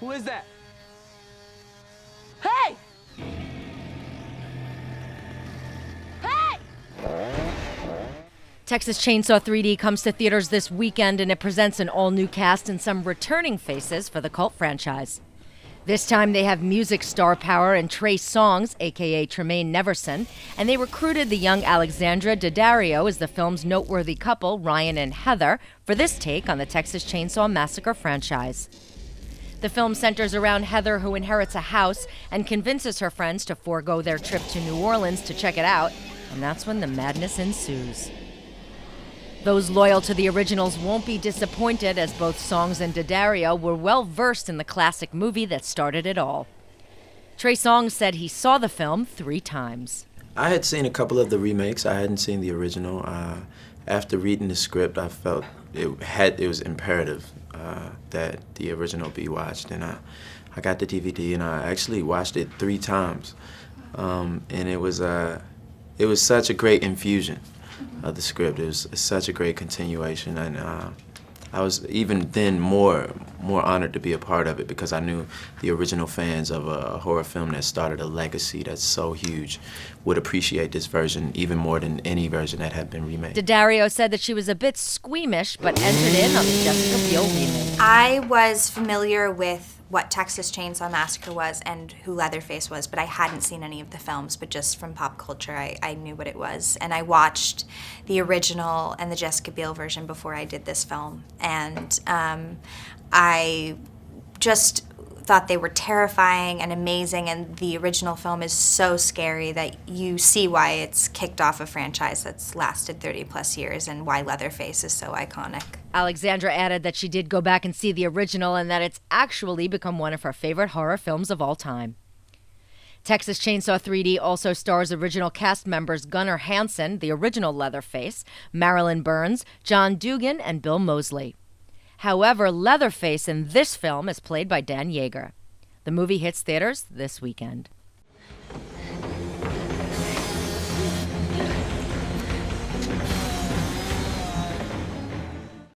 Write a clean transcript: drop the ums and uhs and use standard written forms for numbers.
Who is that? Hey! Texas Chainsaw 3D comes to theaters this weekend, and it presents an all-new cast and some returning faces for the cult franchise. This time they have music star power and Trey Songz, a.k.a. Tremaine Neverson, and they recruited the young Alexandra Daddario as the film's noteworthy couple, Ryan and Heather, for this take on the Texas Chainsaw Massacre franchise. The film centers around Heather, who inherits a house and convinces her friends to forego their trip to New Orleans to check it out, and that's when the madness ensues. Those loyal to the originals won't be disappointed, as both Songz and Daddario were well versed in the classic movie that started it all. Trey Songz said he saw the film 3 times. I had seen a couple of the remakes. I hadn't seen the original. After reading the script, I felt it was imperative that the original be watched, and I got the DVD and I actually watched it 3 times, and it was such a great infusion of the script. It was such a great continuation, and I was even then more honored to be a part of it, because I knew the original fans of a horror film that started a legacy that's so huge would appreciate this version even more than any version that had been remade. Daddario said that she was a bit squeamish, but entered in on the Jessica Biel remake. I was familiar with what Texas Chainsaw Massacre was and who Leatherface was, but I hadn't seen any of the films, but just from pop culture, I knew what it was. And I watched the original and the Jessica Biel version before I did this film. And I just thought they were terrifying and amazing, and the original film is so scary that you see why it's kicked off a franchise that's lasted 30+ years and why Leatherface is so iconic. Alexandra added that she did go back and see the original and that it's actually become one of her favorite horror films of all time. Texas Chainsaw 3D also stars original cast members Gunnar Hansen, the original Leatherface, Marilyn Burns, John Dugan, and Bill Moseley. However, Leatherface in this film is played by Dan Yeager. The movie hits theaters this weekend.